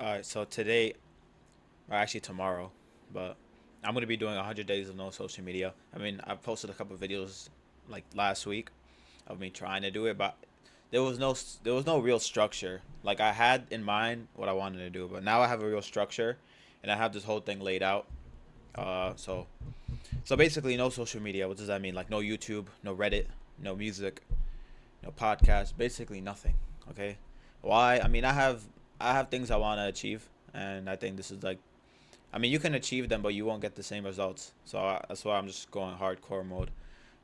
All right, so today, or actually tomorrow, but I'm gonna be doing 100 days of no social media. I mean, I posted a couple of videos like last week of me trying to do it, but there was no real structure. Like I had in mind what I wanted to do, but now I have a real structure, and I have this whole thing laid out. So basically, no social media. What does that mean? Like no YouTube, no Reddit, no music, no podcast. Basically nothing. Okay. Why? I mean, I have things I want to achieve, and I think this is like, I mean, you can achieve them, but you won't get the same results. So that's why I'm just going hardcore mode.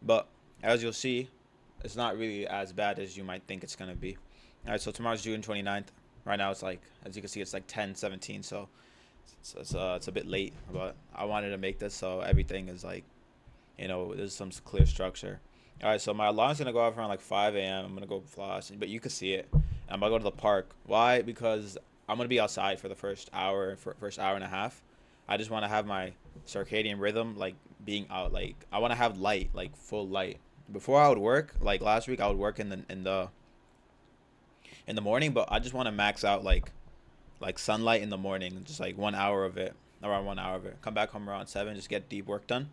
But as you'll see, it's not really as bad as you might think it's gonna be. All right, so tomorrow's June 29th. Right now it's like, as you can see, it's like 10:17. So it's a bit late, but I wanted to make this so everything is like, there's some clear structure. All right, so my alarm's gonna go off around like 5 a.m. I'm gonna go floss, but you can see it. I'm gonna go to the park. Why? Because I'm gonna be outside for the first hour and a half. I just want to have my circadian rhythm like being out. Like I want to have light, like full light. Before I would work, like last week, I would work in the morning, but I just want to max out like sunlight in the morning, just like 1 hour of it, around 1 hour of it. Come back home around 7, just get deep work done,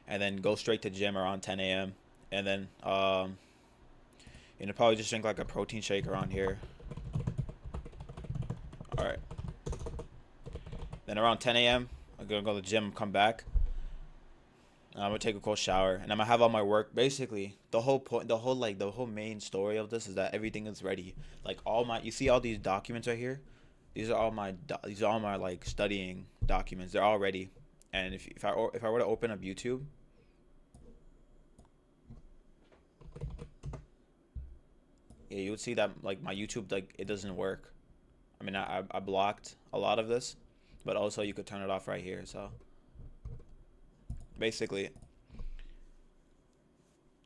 and then go straight to gym around 10 a.m. And then probably just drink like a protein shake around here. All right. Then around 10 a.m. I'm gonna go to the gym, come back. I'm gonna take a cold shower, and I'm gonna have all my work. Basically, the whole point, the whole main story of this is that everything is ready. Like you see all these documents right here. These are all my like studying documents. They're all ready. And if I were to open up YouTube, yeah, you would see that like my YouTube, like it doesn't work. I mean, I blocked a lot of this, but also you could turn it off right here. So basically,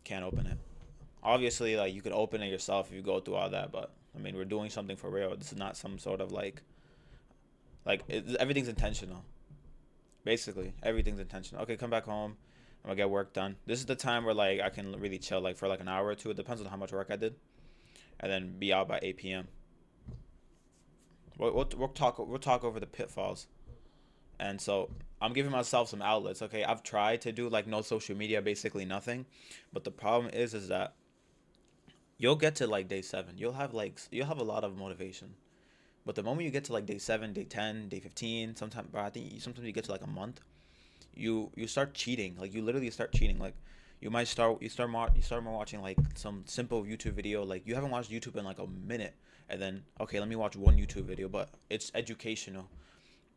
can't open it. Obviously, like you could open it yourself if you go through all that, but I mean, we're doing something for real. This is not some sort of everything's intentional. Basically, everything's intentional. Okay, come back home. I'm gonna get work done. This is the time where like I can really chill, like for like an hour or two. It depends on how much work I did, and then be out by 8 p.m. We'll talk over the pitfalls. And so I'm giving myself some outlets. Okay, I've tried to do like no social media, basically nothing, but the problem is that you'll get to like day 7, you'll have a lot of motivation. But the moment you get to like day 7, day 10, day 15, sometimes, bro, I think sometimes you get to like a month, you start cheating. Like you literally start cheating. Like you start watching like some simple YouTube video. Like you haven't watched YouTube in like a minute, and then okay, let me watch one YouTube video, but it's educational,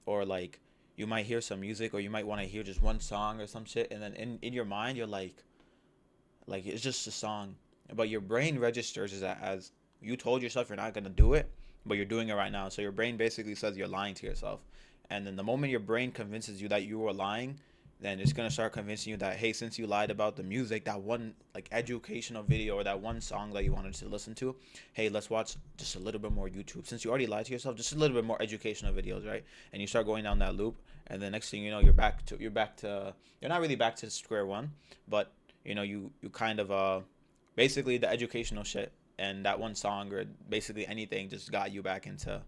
or like you might hear some music, or you might want to hear just one song or some shit, and then in your mind you're like it's just a song, but your brain registers as you told yourself you're not gonna do it, but you're doing it right now. So your brain basically says you're lying to yourself, and then the moment your brain convinces you that you were lying, then it's gonna start convincing you that, hey, since you lied about the music, that one like educational video or that one song that you wanted to listen to, hey, let's watch just a little bit more YouTube. Since you already lied to yourself, just a little bit more educational videos, right? And you start going down that loop, and the next thing you know, you're not really back to square one, but you kind of basically the educational shit and that one song or basically anything just got you back into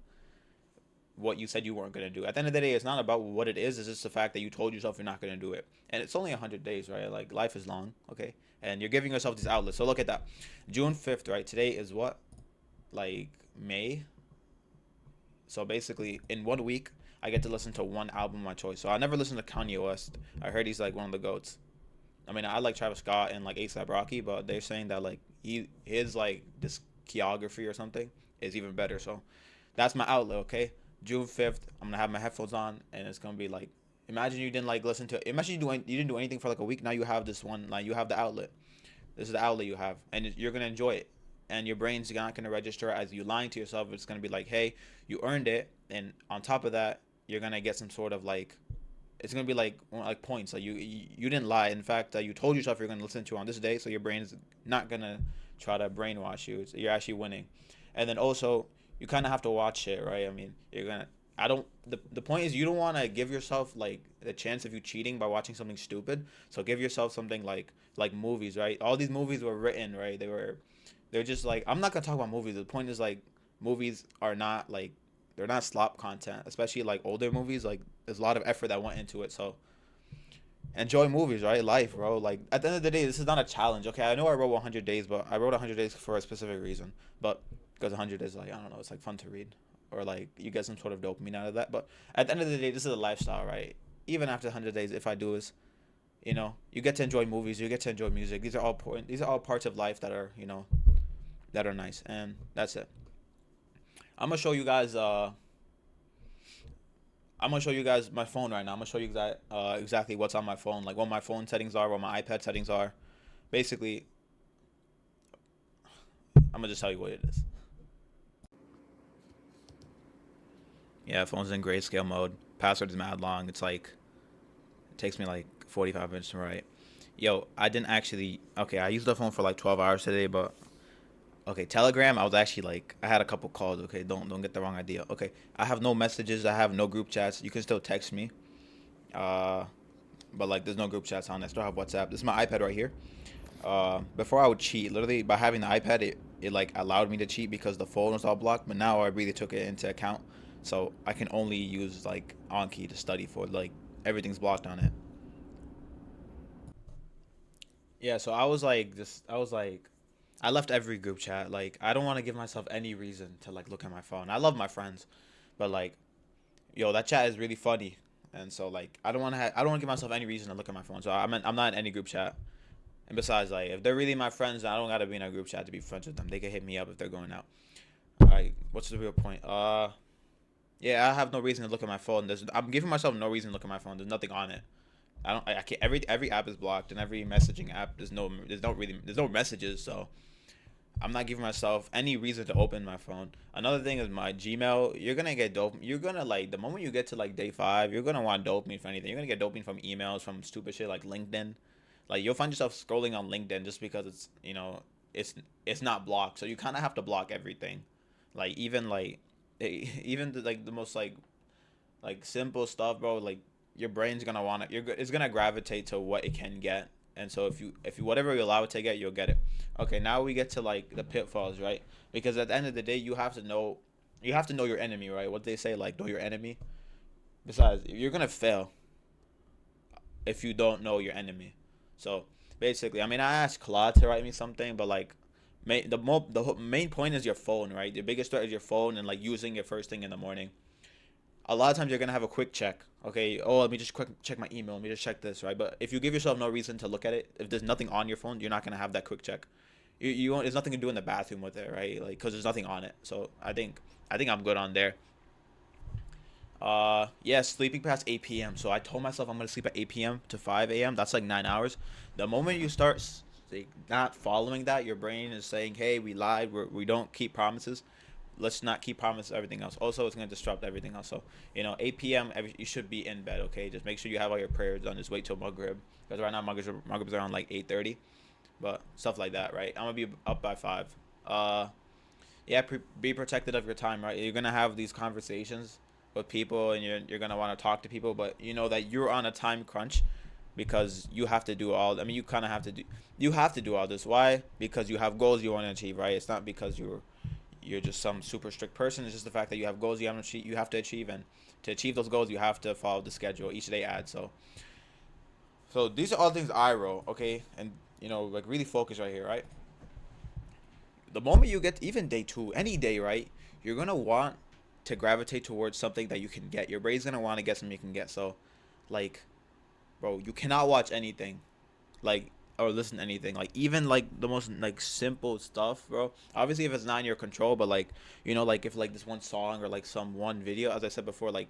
what you said you weren't going to do. At the end of the day, it's not about what it is. It's just the fact that you told yourself you're not going to do it. And it's only 100 days, right? Like, life is long, okay? And you're giving yourself these outlets. So look at that. June 5th, right? Today is what? Like, May? So basically, in 1 week, I get to listen to one album of my choice. So I never listened to Kanye West. I heard he's like one of the goats. I mean, I like Travis Scott and like ASAP Rocky, but they're saying that like his like discography or something is even better. So that's my outlet. Okay, June 5th, I'm gonna have my headphones on, and it's gonna be like, imagine you didn't like listen to. Imagine you didn't do anything for like a week. Now you have this one. Like you have the outlet. This is the outlet you have, and you're gonna enjoy it. And your brain's not gonna register as you lying to yourself. It's gonna be like, hey, you earned it, and on top of that, you're gonna get some sort of like, it's gonna be like points. Like you didn't lie. In fact, you told yourself you're gonna listen to on this day, so your brain's not gonna try to brainwash you. So you're actually winning. And then also, you kind of have to watch it, right? I mean, you're gonna. I don't. The point is, you don't want to give yourself like the chance of you cheating by watching something stupid. So give yourself something like movies, right? All these movies were written, right? They're just like, I'm not gonna talk about movies. The point is like movies are not like they're not slop content, especially like older movies. Like there's a lot of effort that went into it. So enjoy movies, right? Life, bro. Like at the end of the day, this is not a challenge. Okay, I know I wrote 100 days, but I wrote 100 days for a specific reason. But because 100 is like, I don't know, it's like fun to read, or like you get some sort of dopamine out of that. But at the end of the day, this is a lifestyle, right? Even after 100 days, if I do is, you get to enjoy movies, you get to enjoy music. These are all point. These are all parts of life that are, that are nice, and that's it. I'm gonna show you guys. I'm gonna show you guys my phone right now. I'm gonna show you exactly what's on my phone, like what my phone settings are, what my iPad settings are. Basically, I'm gonna just tell you what it is. Yeah, phone's in grayscale mode. Password is mad long. It's like it takes me like 45 minutes to write. Yo, I didn't actually. Okay, I used the phone for like 12 hours today, but okay, Telegram. I was actually like, I had a couple calls. Okay, don't get the wrong idea. Okay, I have no messages. I have no group chats. You can still text me. Uh, but like, there's no group chats on. I still have WhatsApp. This is my iPad right here. Before I would cheat. Literally, by having the iPad, it like allowed me to cheat because the phone was all blocked. But now I really took it into account, so I can only use like Anki to study for. Like everything's blocked on it. Yeah, so I was like, I left every group chat. Like, I don't want to give myself any reason to like look at my phone. I love my friends, but like, yo, that chat is really funny, and so like, I don't want to give myself any reason to look at my phone. So I'm not in any group chat. And besides, like, if they're really my friends, I don't gotta be in a group chat to be friends with them. They can hit me up if they're going out. All right, what's the real point? Yeah, I have no reason to look at my phone. I'm giving myself no reason to look at my phone. There's nothing on it. I can't. Every app is blocked, and every messaging app there's no messages. So I'm not giving myself any reason to open my phone. Another thing is my Gmail. You're gonna get dope. You're gonna like the moment you get to like day 5, you're gonna want dopamine for anything. You're gonna get dopamine from emails, from stupid shit like LinkedIn. Like you'll find yourself scrolling on LinkedIn just because it's it's not blocked. So you kind of have to block everything. Like even like even like the most like simple stuff, bro. Like your brain's gonna want it. It's gonna gravitate to what it can get. And so if you whatever you allow it to get, you'll get it. Okay, now we get to like the pitfalls, right? Because at the end of the day, you have to know your enemy, right? What they say, like know your enemy. Besides, you're gonna fail if you don't know your enemy. So basically, I mean, I asked Claude to write me something, but like, the main point is your phone, right? The biggest threat is your phone and like using it first thing in the morning. A lot of times you're gonna have a quick check. Okay, oh, let me just quick check my email. Let me just check this, right? But if you give yourself no reason to look at it, if there's nothing on your phone, you're not gonna have that quick check. You won't, there's nothing to do in the bathroom with it, right? Like, cause there's nothing on it. So I think I'm good on there. Yeah, sleeping past 8 p.m. So I told myself I'm gonna sleep at 8 p.m. to 5 a.m. That's like 9 hours. The moment you start like, not following that, your brain is saying, "Hey, we lied. We don't keep promises. Let's not keep promises. Everything else. Also, it's gonna disrupt everything else. So 8 p.m. You should be in bed. Okay, just make sure you have all your prayers done. Just wait till Maghrib, because right now Maghrib's around like 8:30. But stuff like that, right? I'm gonna be up by 5. Uh, yeah, be protected of your time, right? You're gonna have these conversations with people, and you're gonna want to talk to people, but you know that you're on a time crunch because you have to do all. I mean, you have to do all this. Why? Because you have goals you want to achieve, right? It's not because you're just some super strict person. It's just the fact that you have goals you have to achieve, and to achieve those goals, you have to follow the schedule each day adds. So these are all things I wrote, okay, and like really focus right here, right? The moment you get even day 2, any day, right, you're gonna want to gravitate towards something that you can get. Your brain's gonna want to get something you can get. So like, bro, you cannot watch anything, like, or listen to anything, like even like the most like simple stuff, bro. Obviously if it's not in your control, but like, like if like this one song or like some one video, as I said before, like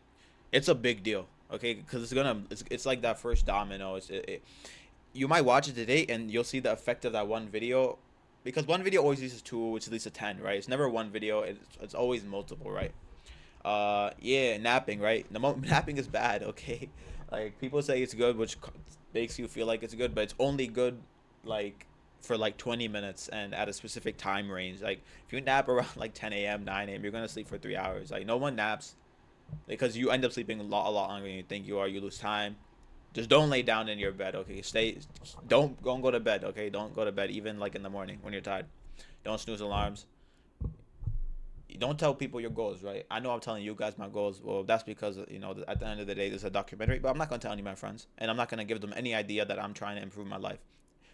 it's a big deal, okay, because it's like that first domino. You might watch it today and you'll see the effect of that one video, because one video always leads to 2, which leads to 10, right? It's never one video. It's always multiple, right? Yeah, napping, right? Napping is bad, okay? Like people say it's good, which makes you feel like it's good, but it's only good like for like 20 minutes and at a specific time range. Like if you nap around like 10 a.m., 9 a.m., you're gonna sleep for 3 hours. Like no one naps because you end up sleeping a lot longer than you think you are. You lose time. Just don't lay down in your bed, okay? Don't go to bed, okay? Don't go to bed even like in the morning when you're tired. Don't snooze alarms. don't tell people your goals, right? I know I'm telling you guys my goals. Well, that's because at the end of the day, this is a documentary. But I'm not gonna tell any of my friends, and I'm not gonna give them any idea that I'm trying to improve my life.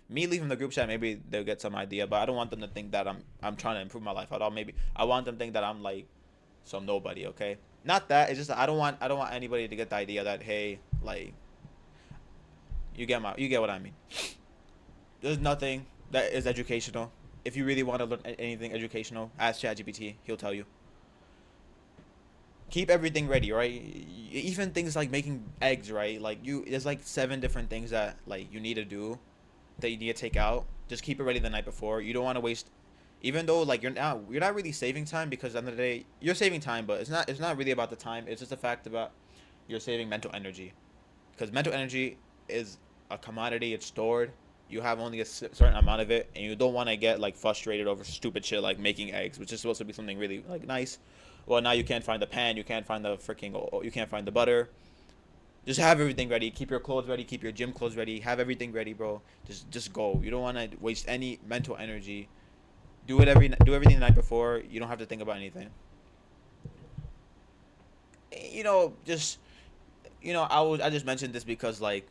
Me leaving the group chat, maybe they'll get some idea, but I don't want them to think that I'm trying to improve my life at all. Maybe I want them to think that I'm like some nobody. Okay, not that. It's just that I don't want anybody to get the idea that, hey, like, you get what I mean. There's nothing that is educational. If you really want to learn anything educational, ask ChatGPT. He'll tell you. Keep everything ready, right? Even things like making eggs, right? Like, there's like 7 different things that like you need to do, that you need to take out. Just keep it ready the night before. You don't want to waste, even though like you're not really saving time, because at the end of the day you're saving time, but it's not really about the time. It's just the fact about you're saving mental energy, because mental energy is a commodity. It's stored. You have only a certain amount of it, and you don't want to get like frustrated over stupid shit like making eggs, which is supposed to be something really like nice. Well, now you can't find the pan, you can't find the freaking, you can't find the butter. Just have everything ready. Keep your clothes ready. Keep your gym clothes ready. Have everything ready, bro. Just go. You don't want to waste any mental energy. Do everything the night before. You don't have to think about anything. Just I just mentioned this because like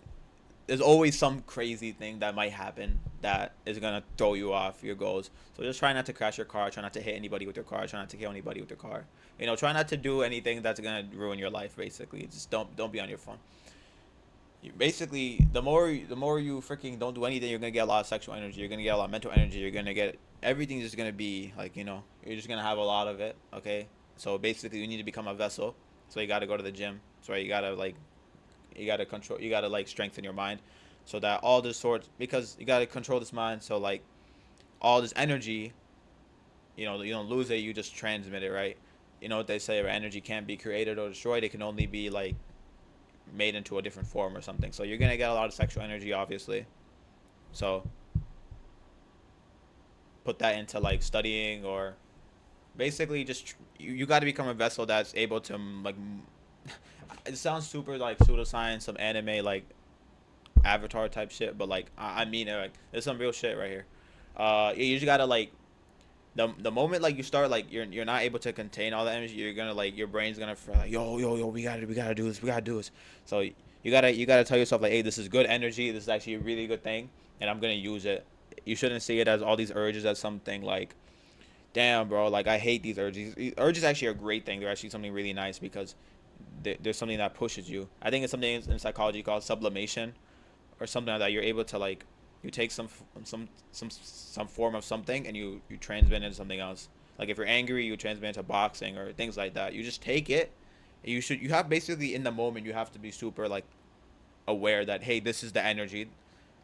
there's always some crazy thing that might happen that is gonna throw you off your goals. So just try not to crash your car. Try not to hit anybody with your car. Try not to kill anybody with your car. Try not to do anything that's gonna ruin your life. Basically, just don't be on your phone. Basically, the more you freaking don't do anything, you're gonna get a lot of sexual energy. You're gonna get a lot of mental energy. You're gonna get everything's just gonna be like you're just gonna have a lot of it. Okay, so basically, you need to become a vessel. So you gotta go to the gym. So you gotta control. You gotta like strengthen your mind, so that all this sort because you gotta control this mind. So like all this energy, you don't lose it. You just transmit it, right? You know what they say, right? Energy can't be created or destroyed. It can only be like made into a different form or something. So you're gonna get a lot of sexual energy, obviously. So put that into like studying, or basically just you got to become a vessel that's able to like. It sounds super like pseudoscience, some anime like Avatar type shit, but like I mean it. Like there's some real shit right here. You just gotta like the moment like you start like you're not able to contain all the energy, you're gonna like your brain's gonna feel like yo, we gotta do this, we gotta do this. So you gotta tell yourself like, hey, this is good energy, this is actually a really good thing, and I'm gonna use it. You shouldn't see it as all these urges as something like, damn, bro, like I hate these urges. Urges actually are a great thing. They're actually something really nice because there's something that pushes you. I think it's something in psychology called sublimation, or something like that. You're able to like you take some form of something and you transmit it into something else. Like if you're angry, you transmit it to boxing or things like that. You just take it. You have basically in the moment you have to be super like aware that, hey, this is the energy,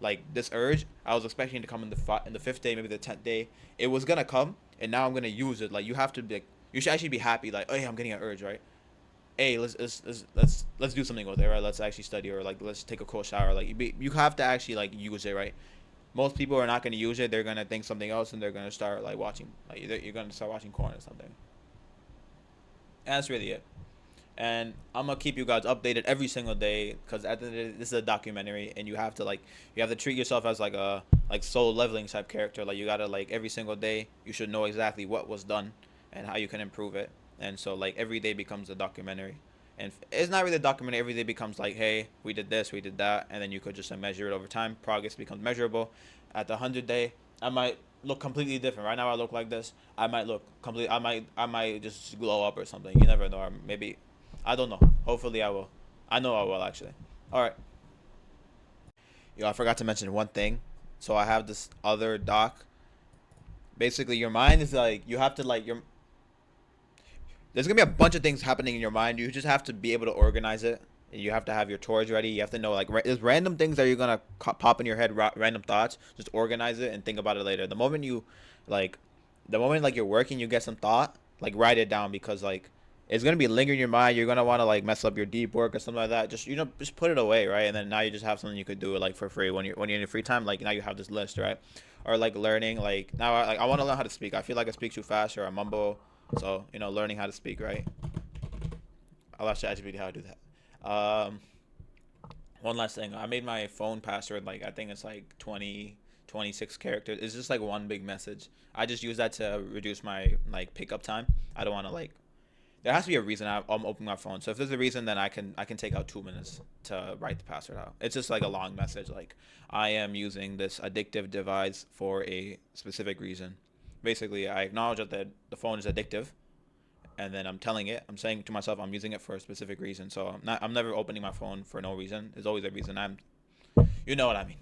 like this urge. I was expecting to come in the fifth day, maybe the 10th day. It was gonna come, and now I'm gonna use it. Like you have to be. Like, you should actually be happy. Like, hey, I'm getting an urge, right? Hey, let's do something with it, right? Let's actually study, or like let's take a cool shower. Like you have to actually like use it, right? Most people are not gonna use it. They're gonna think something else, and they're gonna start like watching. Like you're gonna start watching corn or something. And that's really it. And I'm gonna keep you guys updated every single day because at the end of the day, this is a documentary, and you have to treat yourself as like a like soul leveling type character. Like you gotta like every single day you should know exactly what was done and how you can improve it. And so like every day becomes a documentary, and it's not really a documentary. Every day becomes like, hey, we did this, we did that, and then you could just measure it over time. Progress becomes measurable. At the 100th day, I might look completely different. Right now I look like this. I might look complete. I might just glow up or something. You never know. Or maybe I don't know. Hopefully I will. I know I will actually. All right. Yo, I forgot to mention one thing. So I have this other doc. Basically, your mind is like you have to like your. There's gonna be a bunch of things happening in your mind. You just have to be able to organize it. You have to have your chores ready. You have to know like there's random things that you're gonna pop in your head, random thoughts. Just organize it and think about it later. Like, the moment like you're working, you get some thought, like write it down because like it's gonna be lingering in your mind. You're gonna want to like mess up your deep work or something like that. Just put it away, right? And then now you just have something you could do like for free when you're in your free time. Like now you have this list, right? Or like learning, like now I want to learn how to speak. I feel like I speak too fast or I mumble. So learning how to speak, right? I'll ask ChatGPT how to do that. One last thing. I made my phone password like I think it's like 20, 26 characters. It's just like one big message. I just use that to reduce my like pickup time. I don't want to like. There has to be a reason I'm opening my phone. So if there's a reason, then I can take out 2 minutes to write the password out. It's just like a long message, like I am using this addictive device for a specific reason. Basically, I acknowledge that the phone is addictive, and then I'm saying to myself, I'm using it for a specific reason. So I'm never opening my phone for no reason. There's always a reason. You know what I mean.